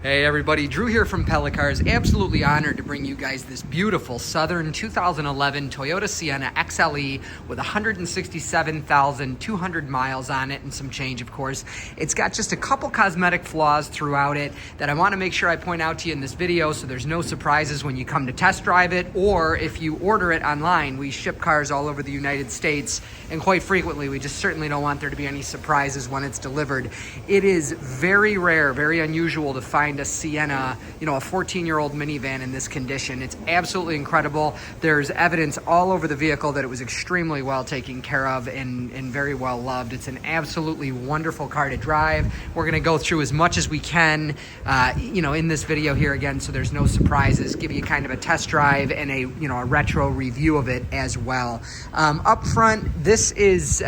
Hey everybody, Drew here from Pella Cars. Absolutely honored to bring you guys this beautiful Southern 2011 Toyota Sienna XLE with 167,200 miles on it and some change, of course. It's got just a couple cosmetic flaws throughout it that I want to make sure I point out to you in this video so there's no surprises when you come to test drive it, or if you order it online. We ship cars all over the United States, and quite frequently we just certainly don't want there to be any surprises when it's delivered. It is very rare, very unusual to find a Sienna, a 14-year-old minivan in this condition. It's absolutely incredible. There's evidence all over the vehicle that it was extremely well taken care of and very well loved. It's an absolutely wonderful car to drive. We're going to go through as much as we can, in this video here again, so there's no surprises. Give you kind of a test drive and a retro review of it as well. Up front, this is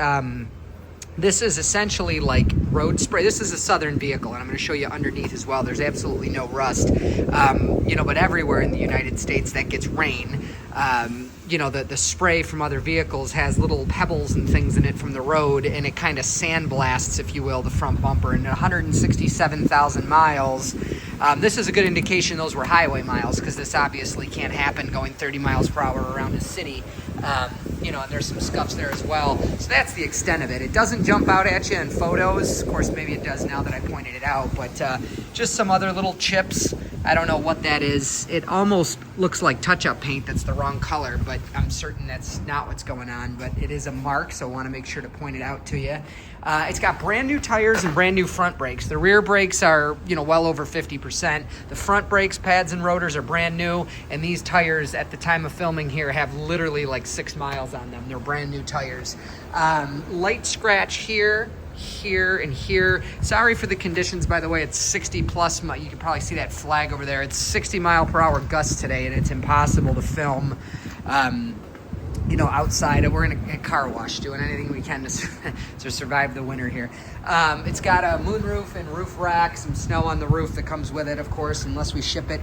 essentially like road spray. This is a Southern vehicle, and I'm going to show you underneath as well. There's absolutely no rust, but everywhere in the United States that gets rain, the spray from other vehicles has little pebbles and things in it from the road, and it kind of sandblasts, if you will, the front bumper. And 167,000 miles, this is a good indication those were highway miles, because this obviously can't happen going 30 miles per hour around a city. And there's some scuffs there as well. So that's the extent of it. It doesn't jump out at you in photos. Of course, maybe it does now that I pointed it out, but just some other little chips. I don't know what that is. It almost looks like touch-up paint that's the wrong color, but I'm certain that's not what's going on. But it is a mark, so I want to make sure to point it out to you. It's got brand new tires and brand new front brakes. The rear brakes are, well over 50%. The front brakes, pads, and rotors are brand new, and these tires at the time of filming here have literally like 6 miles on them. They're brand new tires. Light scratch here, and here. Sorry for the conditions, by the way. It's 60 plus. You can probably see that flag over there. It's 60 mile per hour gusts today, and it's impossible to film outside. We're in a car wash doing anything we can to survive the winter here. It's got a moonroof and roof rack, some snow on the roof that comes with it, of course, unless we ship it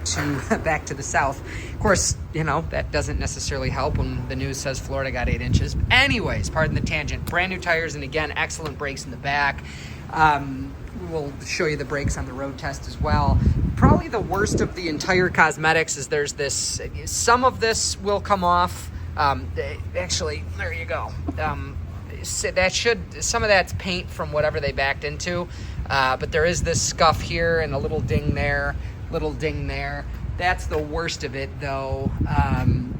back to the south. Of course, that doesn't necessarily help when the news says Florida got 8 inches. Anyways, pardon the tangent. Brand new tires, and again, excellent brakes in the back. We'll show you the brakes on the road test as well. Probably the worst of the entire cosmetics is there's this, some of this will come off. Actually, there you go. Some of that's paint from whatever they backed into, but there is this scuff here and a little ding there, That's the worst of it, though.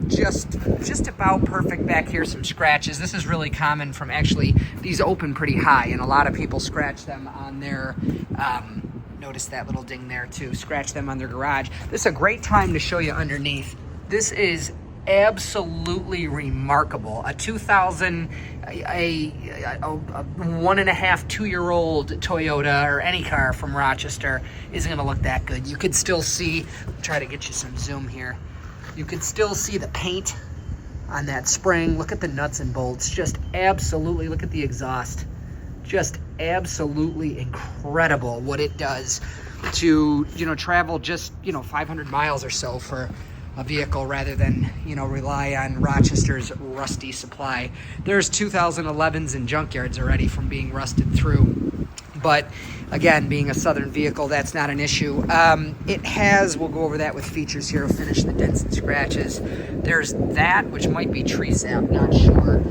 Just about perfect back here. Some scratches. This is really common from, actually, these open pretty high, and a lot of people scratch them on their, notice that little ding there too, scratch them on their garage. This is a great time to show you underneath. This is absolutely remarkable. A 2000, a 1.5, 2-year-old Toyota or any car from Rochester isn't going to look that good. You could still see, try to get you some zoom here. You could still see the paint on that spring. Look at the nuts and bolts. Just absolutely, look at the exhaust. Just absolutely incredible what it does to, travel just, 500 miles or so for a vehicle rather than, rely on Rochester's rusty supply. There's 2011s in junkyards already from being rusted through. But again, being a Southern vehicle, that's not an issue. It has, we'll go over that with features here, we'll finish the dents and scratches. There's that, which might be tree sap, not sure.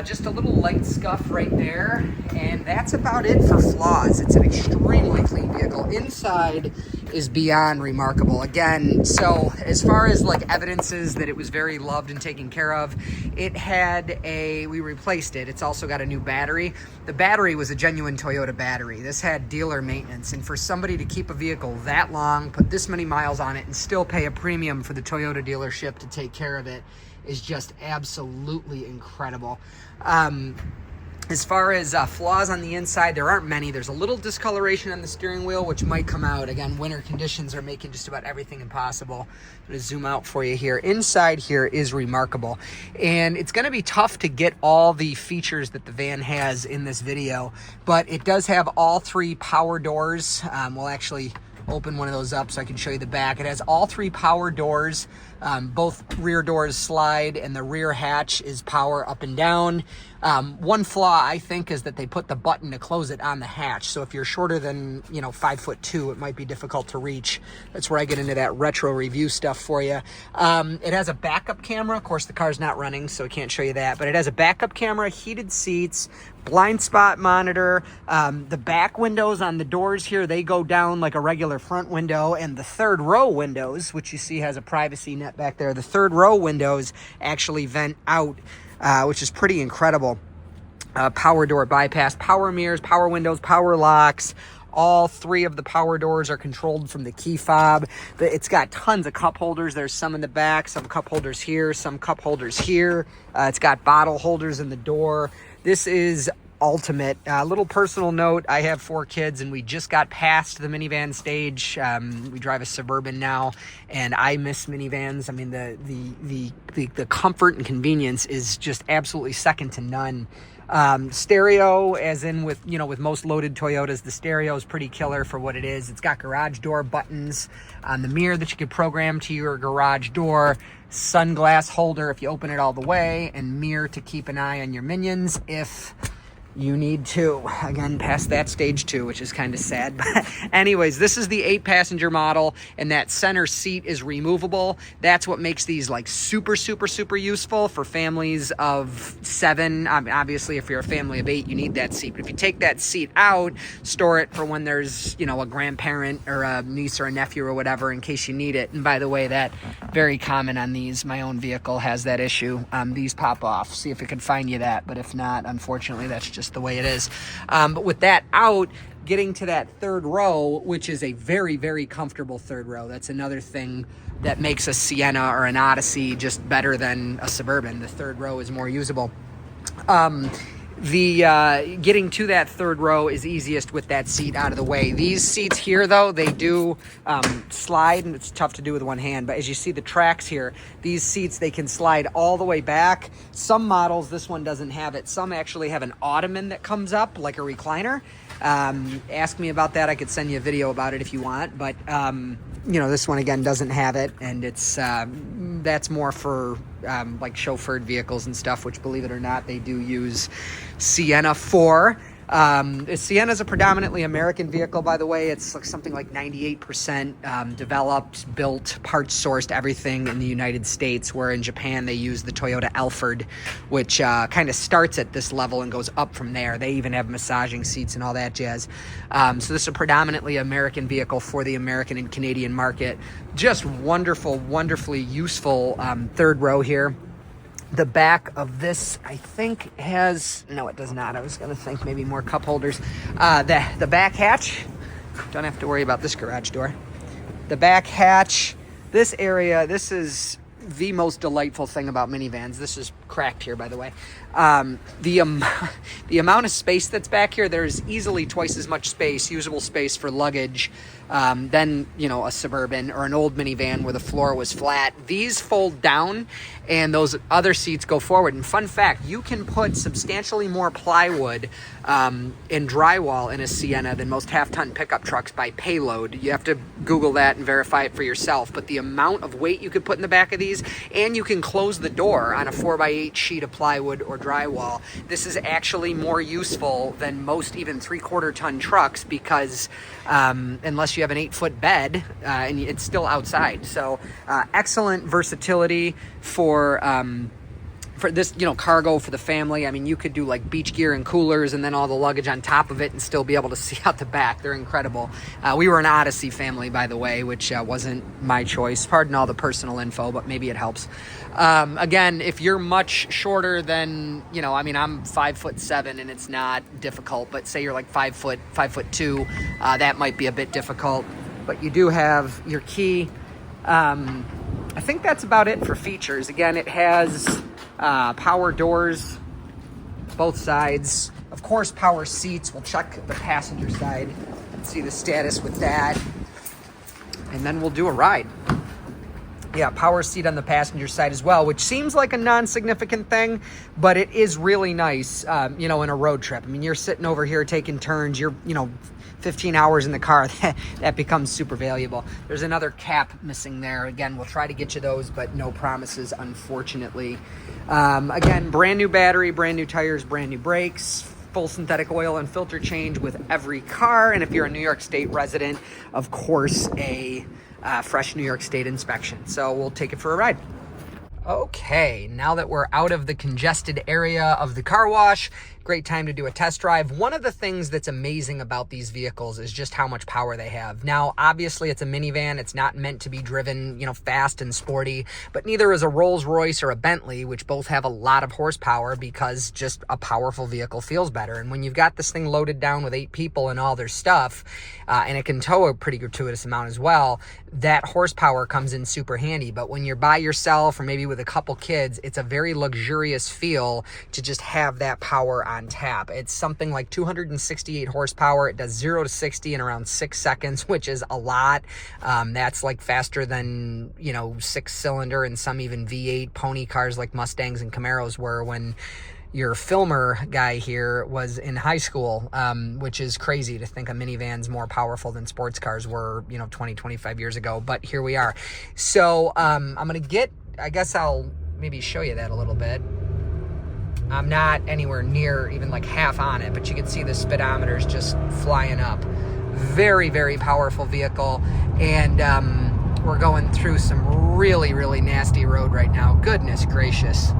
Just a little light scuff right there, and that's about it for flaws. It's an extremely clean vehicle. Inside is beyond remarkable. Again, so as far as like evidences that it was very loved and taken care of, we replaced it. It's also got a new battery. The battery was a genuine Toyota battery. This had dealer maintenance, and for somebody to keep a vehicle that long, put this many miles on it, and still pay a premium for the Toyota dealership to take care of it is just absolutely incredible. As far as flaws on the inside, there aren't many. There's a little discoloration on the steering wheel, which might come out. Again, winter conditions are making just about everything impossible. I'm going to zoom out for you here. Inside here is remarkable, and it's going to be tough to get all the features that the van has in this video, but it does have all 3 power doors. We'll actually open one of those up so I can show you the back. It has all 3 power doors. Both rear doors slide, and the rear hatch is power up and down. One flaw, I think, is that they put the button to close it on the hatch. So if you're shorter than, 5'2", it might be difficult to reach. That's where I get into that retro review stuff for you. It has a backup camera. Of course, the car's not running, so I can't show you that. But it has a backup camera, heated seats, blind spot monitor. The back windows on the doors here, they go down like a regular front window. And the third row windows, which you see has a privacy net back there, the third row windows actually vent out, which is pretty incredible. Power door bypass, power mirrors, power windows, power locks. All 3 of the power doors are controlled from the key fob. It's got tons of cup holders. There's some in the back, some cup holders here, some cup holders here. It's got bottle holders in the door. This is ultimate. Little personal note, I have 4 kids and we just got past the minivan stage. We drive a Suburban now, and I miss minivans. I mean, the comfort and convenience is just absolutely second to none. Stereo, as in with most loaded Toyotas, the stereo is pretty killer for what it is. It's got garage door buttons on the mirror that you could program to your garage door, sunglass holder if you open it all the way, and mirror to keep an eye on your minions if you need to. Again, past that stage 2, which is kind of sad. But anyways, this is the 8-passenger model, and that center seat is removable. That's what makes these like super, super, super useful for families of 7. Obviously, if you're a family of 8, you need that seat. But if you take that seat out, store it for when there's, a grandparent or a niece or a nephew or whatever in case you need it. And by the way, that very common on these. My own vehicle has that issue. These pop off. See if it can find you that. But if not, unfortunately, that's just the way it is. But with that out, getting to that third row, which is a very, very comfortable third row. That's another thing that makes a Sienna or an Odyssey just better than a Suburban. The third row is more usable. Getting to that third row is easiest with that seat out of the way. These seats here, though, they do slide, and it's tough to do with one hand. But as you see the tracks here, these seats, they can slide all the way back. Some models, this one doesn't have it. Some actually have an ottoman that comes up like a recliner. Ask me about that. I could send you a video about it if you want. But, this one, again, doesn't have it. And it's that's more for like chauffeured vehicles and stuff, which, believe it or not, they do use Sienna for. Sienna is a predominantly American vehicle, by the way. It's like something like 98% developed, built, parts sourced, everything in the United States, where in Japan they use the Toyota Alphard, which kind of starts at this level and goes up from there. They even have massaging seats and all that jazz. So this is a predominantly American vehicle for the American and Canadian market. Just wonderful, wonderfully useful third row here. The back of this, I think, has... No, it does not. I was going to think maybe more cup holders. The back hatch, don't have to worry about this garage door. The back hatch, this area, this is the most delightful thing about minivans. This is cracked here, by the way. The amount of space that's back here, there's easily twice as much space, usable space for luggage, than, a Suburban or an old minivan where the floor was flat. These fold down and those other seats go forward. And fun fact, you can put substantially more plywood and drywall in a Sienna than most half-ton pickup trucks by payload. You have to Google that and verify it for yourself. But the amount of weight you could put in the back of these, and you can close the door on a 4x8 sheet of plywood or drywall. This is actually more useful than most even 3/4-ton trucks because unless you have an 8-foot bed and it's still outside. So excellent versatility for this, cargo for the family. I mean, you could do like beach gear and coolers and then all the luggage on top of it and still be able to see out the back. They're incredible. We were an Odyssey family, by the way, which wasn't my choice. Pardon all the personal info, but maybe it helps. Again, if you're much shorter than, I'm 5'7" and it's not difficult, but say you're like 5'2", that might be a bit difficult. But you do have your key. I think that's about it for features. Again, it has power doors, both sides. Of course, power seats. We'll check the passenger side and see the status with that. And then we'll do a ride. Yeah, power seat on the passenger side as well, which seems like a non-significant thing, but it is really nice, in a road trip. I mean, you're sitting over here taking turns, you're, 15 hours in the car, that becomes super valuable. There's another cap missing there. Again, we'll try to get you those, but no promises, unfortunately. Again, brand new battery, brand new tires, brand new brakes, full synthetic oil and filter change with every car. And if you're a New York State resident, of course, a fresh New York State inspection. So we'll take it for a ride. Okay, now that we're out of the congested area of the car wash, great time to do a test drive. One of the things that's amazing about these vehicles is just how much power they have. Now, obviously, it's a minivan. It's not meant to be driven, fast and sporty, but neither is a Rolls Royce or a Bentley, which both have a lot of horsepower because just a powerful vehicle feels better. And when you've got this thing loaded down with 8 people and all their stuff, and it can tow a pretty gratuitous amount as well, that horsepower comes in super handy. But when you're by yourself or maybe with a couple kids, it's a very luxurious feel to just have that power on tap. It's something like 268 horsepower. It does 0 to 60 in around 6 seconds, which is a lot. That's like faster than 6-cylinder and some even V8 pony cars like Mustangs and Camaros were when your filmer guy here was in high school, which is crazy to think a minivan's more powerful than sports cars were 20, 25 years ago, but here we are. So I'm gonna I guess I'll maybe show you that a little bit. I'm not anywhere near even like half on it, but you can see the speedometers just flying up. Very, very powerful vehicle. And we're going through some really, really nasty road right now. Goodness gracious.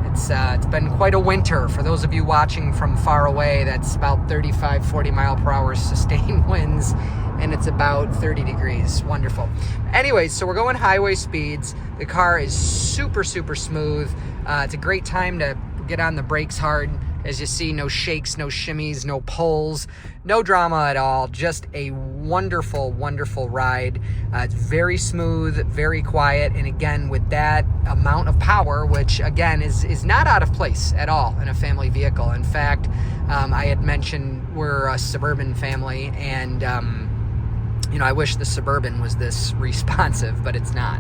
It's been quite a winter. For those of you watching from far away, that's about 35, 40 mile per hour sustained winds, and it's about 30 degrees. Wonderful. Anyways, so we're going highway speeds. The car is super, super smooth. It's a great time to get on the brakes hard. As you see, no shakes, no shimmies, no pulls, no drama at all. Just a wonderful, wonderful ride. It's very smooth, very quiet. And again, with that amount of power, which again is not out of place at all in a family vehicle. In fact, I had mentioned we're a suburban family, and I wish the Suburban was this responsive, but it's not.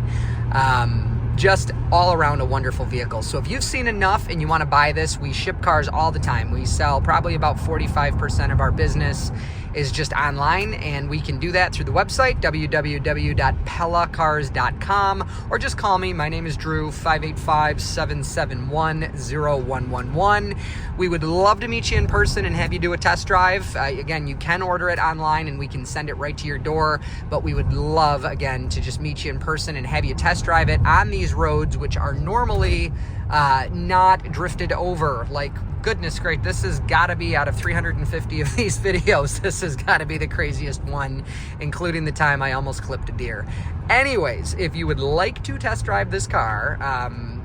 Just all around a wonderful vehicle. So if you've seen enough and you want to buy this, we ship cars all the time. We sell probably about 45% of our business is just online, and we can do that through the website, www.pellacars.com, or just call me. My name is Drew, 585-771-0111. We would love to meet you in person and have you do a test drive. Again, you can order it online and we can send it right to your door, but we would love, again, to just meet you in person and have you test drive it on these roads, which are normally not drifted over. Like, goodness great, this has got to be, out of 350 of these videos, this has got to be the craziest one, including the time I almost clipped a deer. Anyways, if you would like to test drive this car,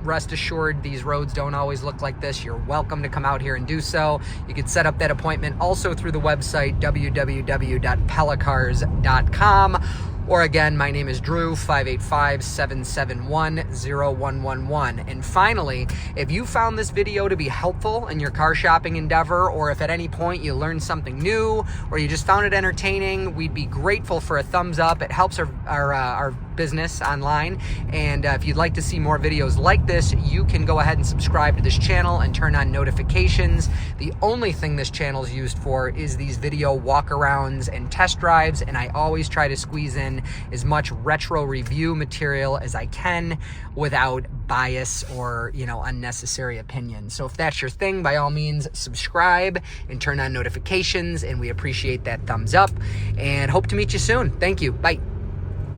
rest assured these roads don't always look like this. You're welcome to come out here and do so. You can set up that appointment also through the website, www.pellacars.com. Or again, my name is Drew, 585-771-0111. And finally, if you found this video to be helpful in your car shopping endeavor, or if at any point you learned something new, or you just found it entertaining, we'd be grateful for a thumbs up. It helps our business online. And if you'd like to see more videos like this, you can go ahead and subscribe to this channel and turn on notifications. The only thing this channel is used for is these video walkarounds and test drives, and I always try to squeeze in as much retro review material as I can without bias or unnecessary opinion. So if that's your thing, by all means subscribe and turn on notifications, and we appreciate that thumbs up, and hope to meet you soon. Thank you. Bye.